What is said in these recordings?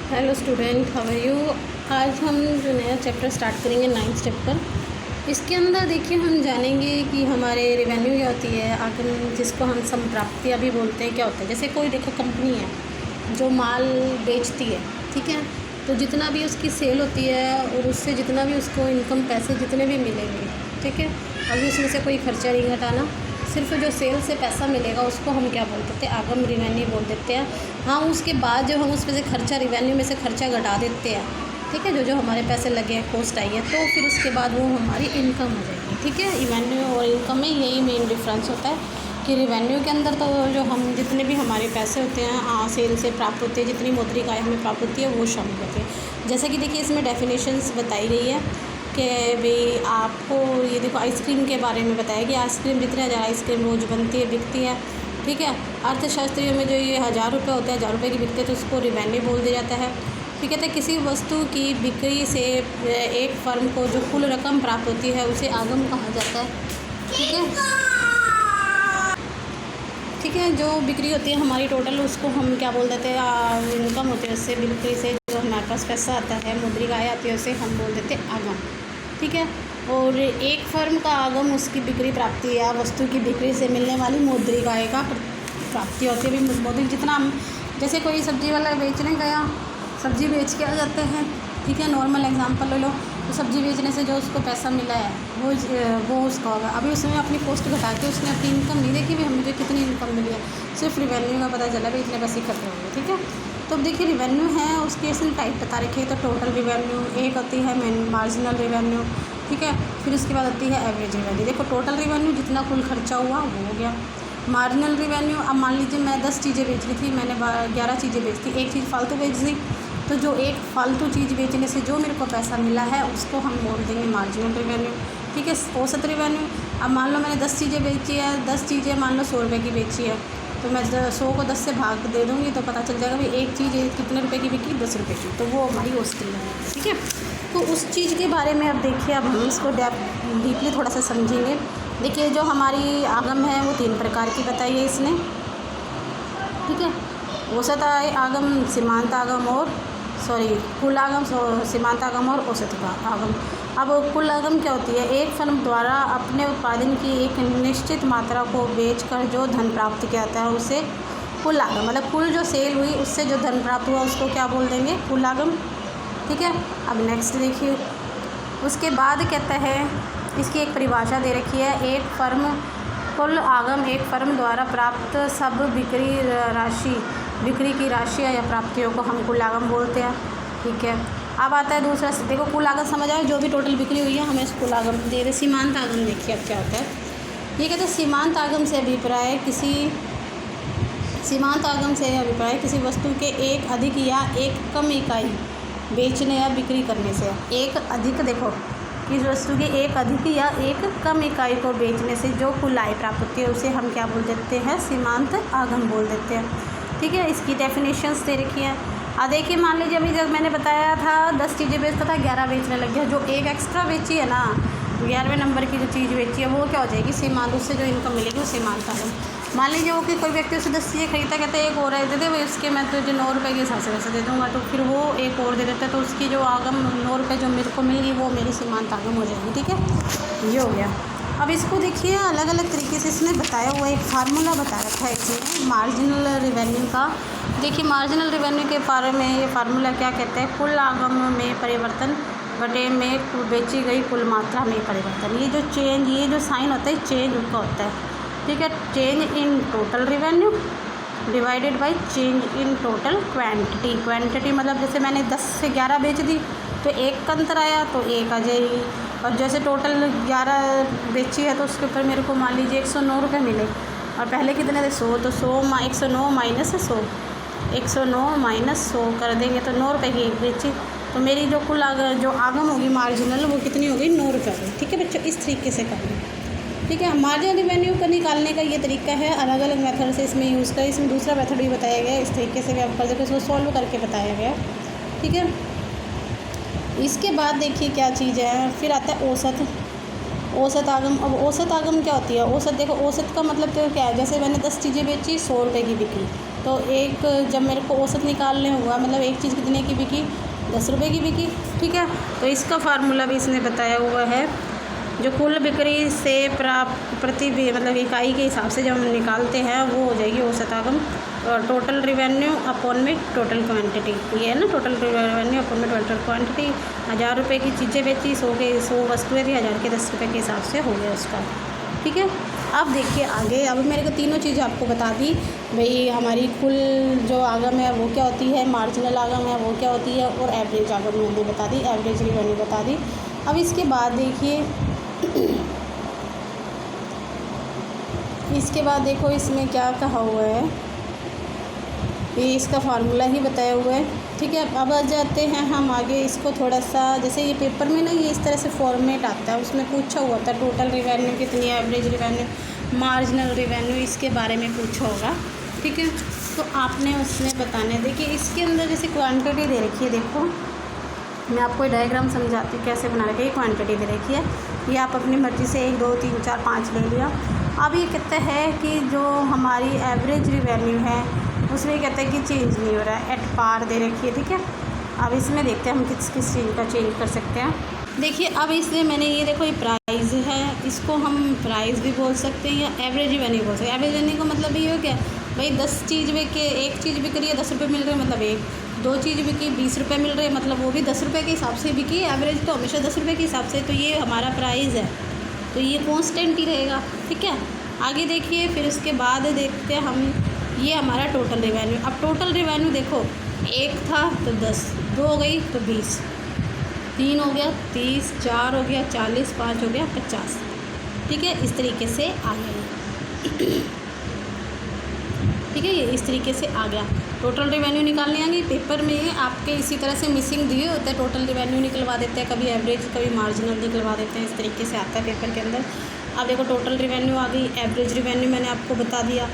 Hello student, how are you. आज हम जो नया चैप्टर स्टार्ट करेंगे 9th स्टेप पर। इसके अंदर देखिए हम जानेंगे कि हमारे रेवेन्यू क्या होती है, आगम जिसको हम संप्राप्तियाँ भी बोलते हैं, क्या होता है। जैसे कोई देखो कंपनी है जो माल बेचती है, ठीक है, तो जितना भी उसकी सेल होती है और उससे जितना भी उसको इनकम पैसे जितने भी मिलेंगे, ठीक है, अभी उसमें से कोई खर्चा नहीं घटाना, सिर्फ जो सेल से पैसा मिलेगा उसको हम क्या बोल देते हैं, आगम रिवेन्यू बोल देते हैं। हाँ, उसके बाद जब हम उसमें से खर्चा रिवेन्यू में से खर्चा घटा देते हैं, ठीक है, जो जो हमारे पैसे लगे हैं, कॉस्ट आई है, तो फिर उसके बाद वो हमारी इनकम हो जाएगी। ठीक है, रिवेन्यू और इनकम में यही मेन डिफरेंस होता है कि रिवेन्यू के अंदर तो जो हम जितने भी हमारे पैसे होते हैं सेल से प्राप्त होते हैं, जितनी मौद्रिक आय हमें प्राप्त होती है वो शामिल होती है। जैसे कि देखिए इसमें डेफिनेशंस बताई गई है कि भाई आपको ये देखो आइसक्रीम के बारे में बताया कि आइसक्रीम जितने हज़ार आइसक्रीम रोज़ बनती है, बिकती है, ठीक है। अर्थशास्त्रियों में जो ये 1000 रुपये होता है, 1000 रुपये की बिकते हैं, तो उसको रिवेन्यू बोल दिया जाता है। ठीक है, तो किसी वस्तु की बिक्री से एक फर्म को जो कुल रकम प्राप्त होती है उसे आगम कहा जाता है। ठीक है, ठीक है, जो बिक्री होती है हमारी टोटल, उसको हम क्या बोल देते हैं, इनकम होती है उससे, बिक्री से जो हमारे पास पैसा आता है, मौद्रिक आय आती है, उसे हम बोल देते हैं आगम। ठीक है, और एक फर्म का आगम उसकी बिक्री प्राप्ति या वस्तु की बिक्री से मिलने वाली मौद्रिक आय का प्राप्ति होती है। अभी मौद्रिक जितना हम, जैसे कोई सब्ज़ी वाला बेचने गया, सब्ज़ी बेच के आ जाते हैं, ठीक है, नॉर्मल एग्जांपल ले लो, तो सब्ज़ी बेचने से जो उसको पैसा मिला है वो उसका होगा। अभी उसने अपनी कॉस्ट घटा के उसने अपनी इनकम नहीं देखी भी मुझे कितनी इनकम मिली है, सिर्फ रिवेन्यू का पता चला भी इतने पैसे इकट्ठे होंगे। ठीक है, तो अब देखिए रिवेन्यू है, उसके इसने टाइप बता रखी है। तो टोटल रिवेन्यू एक होती है, मार्जिनल रिवेन्यू, ठीक है, फिर उसके बाद आती है एवरेज रिवेन्यू। देखो टोटल रिवेन्यू जितना कुल खर्चा हुआ वो हो गया। मार्जिनल रिवेन्यू, अब मान लीजिए मैं 10 चीज़ें बेच रही थी, मैंने 11 चीज़ें बेच दी, एक चीज़ फालतू बेच दी, तो जो एक फालतू चीज़ बेचने से जो मेरे को पैसा मिला है उसको हम बोल देंगे मार्जिनल रिवेन्यू। ठीक है, औसत रिवेन्यू, अब मान लो मैंने 10 चीज़ें बेची है, 10 चीज़ें मान लो 100 रुपये की बेची है, तो मैं 100 को 10 से भाग दे दूँगी तो पता चल जाएगा भाई एक चीज़ कितने रुपए की बिकी, 10 रुपये की, तो वो हमारी औसत रिवेन्यू है। ठीक है, तो उस चीज़ के बारे में अब देखिए, अब हम इसको डीपली थोड़ा सा समझेंगे। देखिए जो हमारी आगम है वो 3 प्रकार की बताई है इसने। ठीक है, औसत आगम, सीमांत आगम और कुल आगम, सीमांत आगम और औसत आगम। अब कुल आगम क्या होती है, एक फर्म द्वारा अपने उत्पादन की एक निश्चित मात्रा को बेचकर जो धन प्राप्त किया जाता है उसे कुल आगम, मतलब कुल जो सेल हुई उससे जो धन प्राप्त हुआ उसको क्या बोल देंगे, कुल आगम। ठीक है, अब नेक्स्ट देखिए, उसके बाद कहता है, इसकी एक परिभाषा दे रखी है, एक फर्म कुल आगम एक फर्म द्वारा प्राप्त सब बिक्री की राशि या प्राप्तियों को हम कुल आगम बोलते हैं। ठीक है, अब आता है दूसरा, देखो कुल आगम समझ आए, जो भी टोटल बिक्री हुई है हमें इस कुल आगम दे रहे। सीमांत आगम देखिए अब क्या होता है, ये कहते हैं सीमांत आगम से अभिप्राय किसी वस्तु के एक अधिक या एक कम इकाई बेचने या बिक्री करने से, एक अधिक, देखो किस वस्तु की एक अधिक या एक कम इकाई को बेचने से जो कुल आय प्राप्त होती है उसे हम क्या बोल देते हैं, सीमांत आगम बोल देते हैं। ठीक है, इसकी डेफिनेशंस दे रखी है। अब देखिए मान लीजिए अभी जब मैंने बताया था 10 चीज़ें बेचता था, 11 बेचने लग गया, जो एक एक्स्ट्रा बेची है ना, 11वें नंबर की जो चीज़ बेची है वो क्या हो जाएगी, सीमांत, उससे जो इनकम मिलेगी वो सीमांत आगम। मान लीजिए वो कि कोई व्यक्ति उसे 10 चीज़ें खरीदता, कहते हैं एक और दे दे भाई, उसके मैं तुझे 9 रुपये के हिसाब से पैसे दे दूँगा, तो फिर वो एक और दे देता है, तो उसकी जो आगम 9 रुपये जो मेरे को मिलेगी वो मेरी सीमांत आगम हो जाएगी। ठीक है, ये हो गया। अब इसको देखिए अलग अलग तरीके से इसने बताया हुआ, एक फार्मूला बता रखा है इसमें मार्जिनल रिवेन्यू का। देखिए मार्जिनल रिवेन्यू के बारे में ये फार्मूला क्या कहता है, कुल आगम में परिवर्तन बटे में बेची गई कुल मात्रा में परिवर्तन। ये जो चेंज, ये जो साइन होता है चेंज उनका होता है। ठीक है, change in total revenue divided by change in total quantity मतलब जैसे मैंने 10 से 11 बेच दी तो एक का अंतर आया तो एक आ जाएगी, और जैसे टोटल 11 बेची है तो उसके ऊपर मेरे को मान लीजिए 109 रुपये मिले, और पहले कितने थे 100, तो 109 माइनस 100, 109 माइनस 100 कर देंगे तो 9 रुपये की एक बेची, तो मेरी जो कुल जो आगम होगी मार्जिनल वो कितनी हो गई, 9 रुपये की। ठीक है बच्चों, इस तरीके से करना। ठीक है, मार्जिनल रिवेन्यू को निकालने का ये तरीका है, अलग अलग मेथड से इसमें यूज़ करें। इसमें दूसरा मेथड भी बताया गया है, इस तरीके से भी आप कर देखो, इसको सॉल्व करके बताया गया। ठीक है, इसके बाद देखिए क्या चीज़ है, फिर आता है औसत आगम। अब औसत आगम क्या होती है, औसत देखो, औसत का मतलब तो क्या है, जैसे मैंने 10 चीज़ें बेची, 100 रुपये की बिकी, तो एक जब मेरे को औसत निकालने हुआ, मतलब एक चीज़ कितने की बिकी, 10 रुपये की बिकी, ठीक है। तो इसका फार्मूला भी इसने बताया हुआ है, जो कुल बिक्री से प्रति मतलब इकाई के हिसाब से जब हम निकालते हैं वो हो जाएगी औसत आगम, और टोटल रिवेन्यू अपॉन में टोटल क्वांटिटी, ये है ना, टोटल रिवेन्यू अपॉन में टोटल क्वांटिटी। 1000 रुपये की चीज़ें बेची, 100 वस्तुएँ थी, 1000 के 10 रुपये के हिसाब से हो गया उसका, ठीक है। अब देखिए आगे, अब मेरे को तीनों चीज़ें आपको बता दी भाई, हमारी कुल जो आगम है वो क्या होती है, मार्जिनल आगम है वो क्या होती है, और एवरेज आगम मैंने बता दी, एवरेज रिवेन्यू बता दी। अब इसके बाद देखिए इसके बाद देखो इसमें क्या कहा हुआ है, ये इसका फार्मूला ही बताया हुआ है, ठीक है। अब आ जाते हैं हम आगे, इसको थोड़ा सा, जैसे ये पेपर में ना ये इस तरह से फॉर्मेट आता है, उसमें पूछा हुआ था टोटल रिवेन्यू कितनी है, एवरेज रिवेन्यू, मार्जिनल रिवेन्यू, इसके बारे में पूछा होगा, ठीक है। तो आपने उसमें बताने, देखिए इसके अंदर जैसे क्वांटिटी दे रखी है, देखो मैं आपको डायग्राम समझाती हूँ कैसे बना रखी है। क्वांटिटी दे रखी है, ये आप अपनी मर्ज़ी से 1 2 3 4 5 ले लिया। अब ये कहते हैं कि जो हमारी एवरेज रिवेन्यू है उसमें कहते हैं कि चेंज नहीं हो रहा है, एट पार दे रखी है, ठीक है। अब इसमें देखते हैं हम किस किस चीज़ का चेंज कर सकते हैं। देखिए अब इसमें मैंने ये देखो, ये प्राइस है, इसको हम प्राइस भी बोल सकते हैं या एवरेज रिवेन्यू बोल सकते हैं। एवरेज रिवेन्यू का मतलब ये हो क्या भाई, 10 चीज़ बिके, एक चीज़ बिक रही है 10 रुपये मिल रहे हैं, मतलब एक, 2 चीज़ बिकी 20 रुपये मिल रहे हैं, मतलब वो भी 10 रुपये के हिसाब से बिकी। एवरेज तो हमेशा 10 रुपये के हिसाब से, तो ये हमारा प्राइस है, तो ये कांस्टेंट ही रहेगा, ठीक है। आगे देखिए, फिर उसके बाद देखते हैं हम, ये हमारा टोटल रिवेन्यू। अब टोटल रिवेन्यू देखो, 1 था तो 10, 2 हो गई तो 20, 3 हो गया 30, 4 हो गया 40, 5 हो गया 50, ठीक है। इस तरीके से आ गया, ठीक है, ये इस तरीके से आ गया। टोटल रिवेन्यू निकालने आएंगे पेपर में आपके, इसी तरह से मिसिंग दिए होते हैं, टोटल रिवेन्यू निकलवा देते हैं, कभी एवरेज कभी मार्जिनल निकलवा देते हैं, इस तरीके से आता है पेपर के अंदर। अब देखो टोटल रिवेन्यू आ गई, एवरेज रिवेन्यू मैंने आपको बता दिया,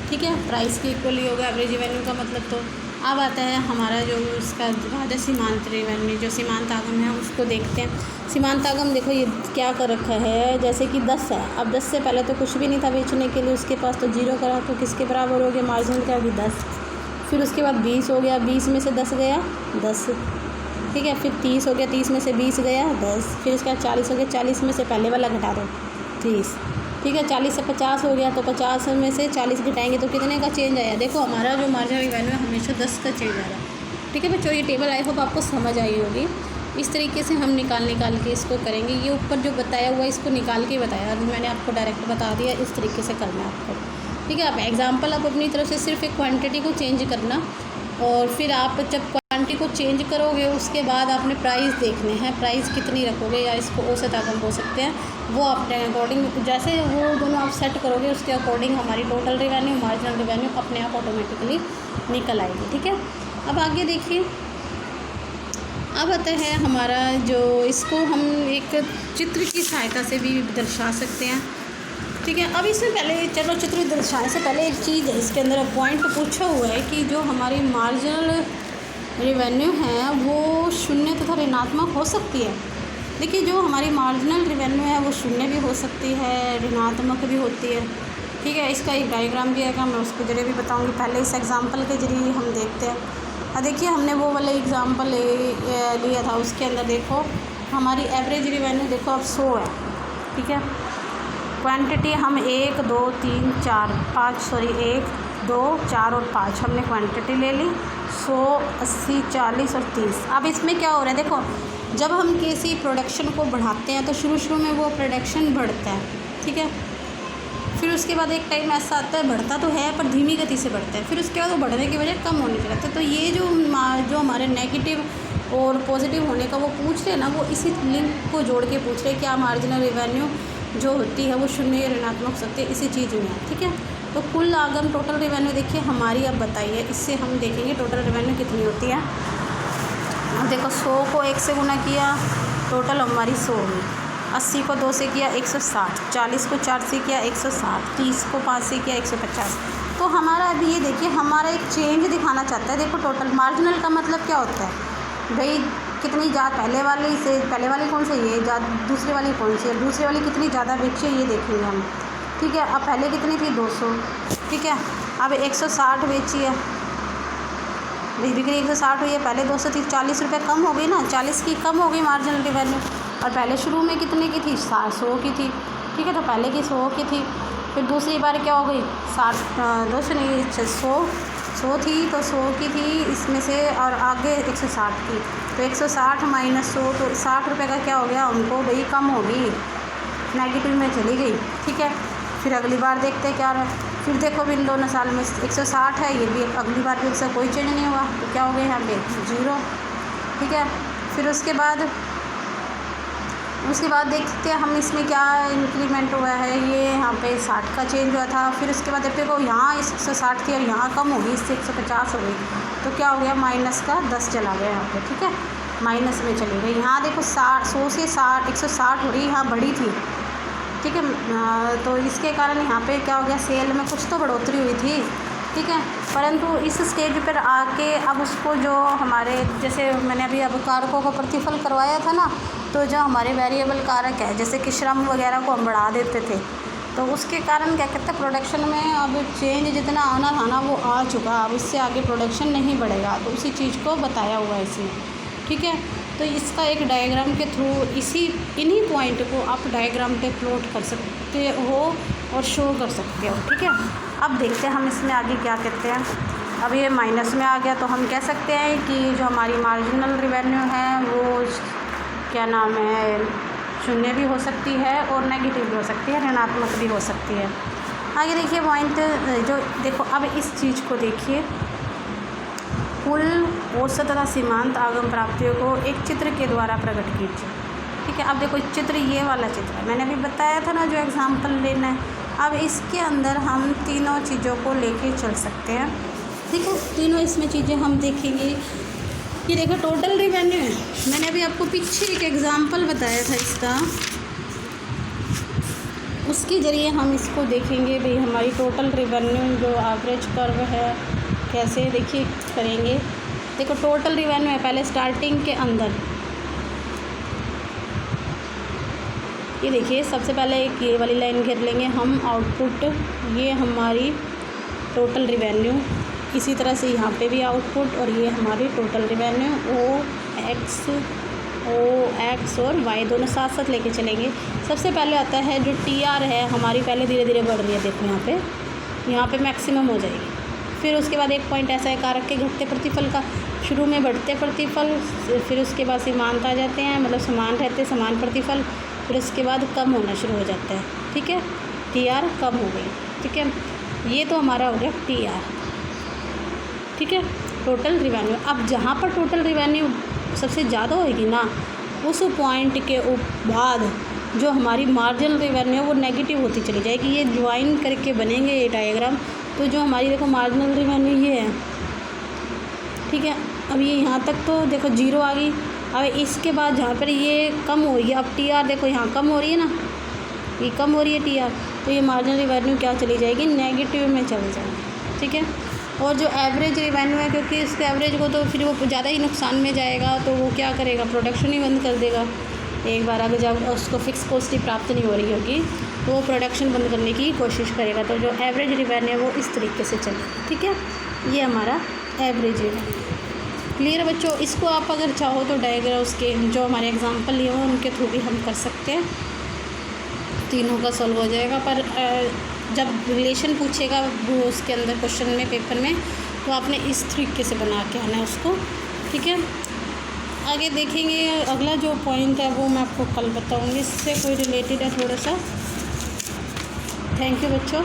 ठीक है, प्राइस के इक्वल ही होगा एवरेज रिवेन्यू का मतलब। तो अब आता है हमारा जो उसका है सीमांत रिवेन्यू, जो सीमांत आगम है उसको देखते हैं। सीमांत आगम देखो ये क्या कर रखा है, जैसे कि 10 है, अब 10 से पहले तो कुछ भी नहीं था बेचने के लिए उसके पास, तो 0 करा तो किसके बराबर हो गया, मार्जिन क्या होगी 10। फिर उसके बाद 20 हो गया, 20 में से 10 गया 10, ठीक है। फिर 30 हो गया, 30 में से 20 गया 10। फिर उसके बाद 40 हो गया, 40 में से पहले वाला घटा दो 30, ठीक है। 40 से 50 हो गया, तो 50 में से 40 घटाएंगे तो कितने का चेंज आया, देखो हमारा जो मार्जिनल रिवेन्यू है हमेशा 10 का चेंज आ रहा है, ठीक है बच्चों। ये टेबल आई होप आपको समझ आई होगी। इस तरीके से हम निकाल के इसको करेंगे। ये ऊपर जो बताया हुआ है इसको निकाल के बताया, अभी मैंने आपको डायरेक्ट बता दिया, इस तरीके से करना है आपको, ठीक है। आप एग्जाम्पल आप अपनी तरफ से सिर्फ एक क्वान्टिटी को चेंज करना, और फिर आप जब क्वांटिटी को चेंज करोगे उसके बाद आपने प्राइस देखने हैं, प्राइस कितनी रखोगे, या इसको औसत आगम बोल सकते हैं, वो अपने अकॉर्डिंग जैसे वो दोनों आप सेट करोगे उसके अकॉर्डिंग हमारी टोटल रिवेन्यू मार्जिनल रिवेन्यू अपने आप ऑटोमेटिकली निकल आएगी, ठीक है। अब आगे देखिए, अब आता है हमारा जो, इसको हम एक चित्र की सहायता से भी दर्शा सकते हैं, ठीक है। अब इससे पहले चलो चित्र दर्शाने से पहले एक चीज़ है, इसके अंदर पॉइंट पूछा हुआ है कि जो हमारी मार्जिनल रिवेन्यू है वो शून्य तथा ऋणात्मक हो सकती है। देखिए जो हमारी मार्जिनल रिवेन्यू है वो शून्य भी हो सकती है, ऋणात्मक भी होती है, ठीक है। इसका एक डायग्राम भी है, मैं उसके जरिए भी बताऊंगी, पहले इस एग्जांपल के जरिए हम देखते हैं। देखिए हमने वो वाला एग्जांपल लिया था, उसके अंदर देखो हमारी एवरेज रिवेन्यू देखो अब 100 है, ठीक है। क्वांटिटी हम 1 2 3 4 5 सॉरी 1 2 4 और 5 हमने क्वांटिटी ले ली, 100 80 40 और 30। अब इसमें क्या हो रहा है, देखो जब हम किसी प्रोडक्शन को बढ़ाते हैं तो शुरू में वो प्रोडक्शन बढ़ता है, ठीक है। फिर उसके बाद एक टाइम ऐसा आता है बढ़ता तो है पर धीमी गति से बढ़ता है, फिर उसके बाद वो बढ़ने की वजह कम होने लगता है। तो ये जो हमारे नेगेटिव और पॉजिटिव होने का वो पूछ रहे हैं ना, वो इसी लिंक को जोड़ के पूछ रहे हैं, क्या मार्जिनल रिवेन्यू जो होती है वो शून्य या ऋणात्मक हो सकती है, इसी चीज़ में है, ठीक है। तो कुल आगम टोटल रिवेन्यू देखिए हमारी, अब बताइए इससे हम देखेंगे टोटल रिवेन्यू कितनी होती है। अब देखो 100 को 1 से गुना किया, टोटल हमारी 100 हुई। 80 को 2 से किया 160, 40 को 4 से किया 160, 30 को 5 से किया 150। तो हमारा अभी ये देखिए हमारा एक चेंज दिखाना चाहता है। देखो टोटल मार्जिनल का मतलब क्या होता है भाई, कितनी ज़्यादा पहले वाली कौन सी है, दूसरी वाली कौन सी है, दूसरी वाली कितनी ज़्यादा बेची है ये देखेंगे हम, ठीक है। अब पहले कितनी थी 200, ठीक है। अब 160 बेची है, बिक्री 160 हुई है, पहले 240 रुपये कम हो गई ना, 40 की कम हो गई मार्जिनल रिवेन्यू। और पहले शुरू में कितने की थी, 100 की थी, ठीक है, तो पहले की 100 की थी। फिर दूसरी बार क्या हो गई, 100 थी, तो 100 की थी इसमें से, और आगे 160 की, तो 160 माइनस 100, तो 60 रुपये का क्या हो गया, उनको भाई कम होगी, नेगेटिव में चली गई, ठीक है। फिर अगली बार देखते क्या रहा है, फिर देखो इन दोनों साल में 160 है, ये भी अगली बार फिर से कोई चेंज नहीं हुआ, तो क्या हो गया यहाँ पे 0, ठीक है। फिर उसके बाद देखते हैं हम इसमें क्या इंक्रीमेंट हुआ है, ये यहाँ पे 60 का चेंज हुआ था। फिर उसके बाद देखो यहाँ 160 थी और यहाँ कम होगी, इससे 150 हो गई, तो क्या हो गया, माइनस का 10 चला गया यहाँ पे, ठीक है, माइनस में चली गई। यहाँ देखो 100 से 160 हो रही, यहाँ बढ़ी थी, ठीक है, तो इसके कारण यहाँ पे क्या हो गया, सेल में कुछ तो बढ़ोतरी हुई थी, ठीक है। परंतु इस स्टेज पर आके अब उसको जो हमारे, जैसे मैंने अभी अब कारकों को प्रतिफल करवाया था ना, तो जो हमारे वेरिएबल कारक है, जैसे कि श्रम वगैरह को हम बढ़ा देते थे, तो उसके कारण क्या कहते हैं, प्रोडक्शन में अब चेंज जितना आना था ना वो आ चुका, अब इससे आगे प्रोडक्शन नहीं बढ़ेगा, तो उसी चीज़ को बताया हुआ है इसमें, ठीक है। तो इसका एक डायग्राम के थ्रू इन्हीं पॉइंट को आप डायग्राम पे प्लॉट कर सकते हो और शो कर सकते हो, ठीक है। अब देखते हैं हम इसमें आगे क्या कहते हैं। अब ये माइनस में आ गया, तो हम कह सकते हैं कि जो हमारी मार्जिनल रिवेन्यू है वो क्या नाम है, 0 भी हो सकती है और नेगेटिव भी हो सकती है, ऋणात्मक भी हो सकती है। आगे देखिए पॉइंट, जो देखो अब इस चीज़ को देखिए, कुल औसत तथा सीमांत आगम प्राप्तियों को एक चित्र के द्वारा प्रकट कीजिए, ठीक है। अब देखो चित्र, ये वाला चित्र है, मैंने अभी बताया था ना जो एग्जाम्पल लेना है। अब इसके अंदर हम तीनों चीज़ों को लेके चल सकते हैं, ठीक है। तीनों इसमें चीज़ें हम देखेंगे। ये देखो टोटल रिवेन्यू है, मैंने अभी आपको पीछे एक एग्जाम्पल बताया था इसका, उसके ज़रिए हम इसको देखेंगे भाई हमारी टोटल रिवेन्यू जो एवरेज कर्व है कैसे देखिए करेंगे। देखो टोटल रिवेन्यू है, पहले स्टार्टिंग के अंदर ये देखिए, सबसे पहले एक ये वाली लाइन घेर लेंगे हम, आउटपुट, ये हमारी टोटल रिवेन्यू, इसी तरह से यहाँ पे भी आउटपुट, और ये हमारी टोटल रिवेन्यू ओ एक्स और वाई दोनों साथ साथ लेके चलेंगे। सबसे पहले आता है जो टीआर है हमारी, पहले धीरे धीरे बढ़ रही है, देखो यहाँ पे मैक्सिमम हो जाएगी। फिर उसके बाद एक पॉइंट ऐसा है कारक के घटते प्रतिफल का, शुरू में बढ़ते प्रतिफल, फिर उसके बाद समानता आ जाते हैं, मतलब समान रहते समान प्रतिफल, फिर उसके बाद कम होना शुरू हो जाता है, ठीक है, टीआर कम हो गई, ठीक है। ये तो हमारा हो गया टीआर, ठीक है, टोटल रिवेन्यू। अब जहाँ पर टोटल रिवेन्यू सबसे ज़्यादा होगी ना, उस पॉइंट के बाद जो हमारी मार्जिनल रिवेन्यू है वो नेगेटिव होती चली जाएगी। ये ज्वाइन करके बनेंगे ये डायग्राम, तो जो हमारी देखो मार्जिनल रिवेन्यू ये है, ठीक है। अब ये यहाँ तक तो देखो 0 आ गई। अब इसके बाद जहाँ पर ये कम हो रही है, अब टीआर देखो यहाँ कम हो रही है ना, ये कम हो रही है टीआर, तो ये मार्जिनल रिवेन्यू क्या चली जाएगी, नेगेटिव में चली जाएगी, ठीक है। और जो एवरेज रिवेन्यू है, क्योंकि इसके एवरेज को तो फिर वो ज़्यादा ही नुकसान में जाएगा, तो वो क्या करेगा, प्रोडक्शन ही बंद कर देगा। एक बार अगर जब उसको फिक्स कॉस्ट ही प्राप्त नहीं हो रही होगी तो वो प्रोडक्शन बंद करने की कोशिश करेगा। तो जो एवरेज रिवेन्यू है वो इस तरीके से चलेगा, ठीक है। ये हमारा एवरेज रिवेन्यू क्लियर है बच्चों। इसको आप अगर चाहो तो डायग्राम उसके जो हमारे एग्जांपल लिए हो उनके थ्रू भी हम कर सकते हैं, तीनों का सॉल्व हो जाएगा। पर जब रिलेशन पूछेगा वो उसके अंदर क्वेश्चन में पेपर में, तो आपने इस तरीके से बना के आना है उसको, ठीक है। आगे देखेंगे अगला जो पॉइंट है वो मैं आपको कल बताऊंगी, इससे कोई रिलेटेड है थोड़ा सा। थैंक यू बच्चों।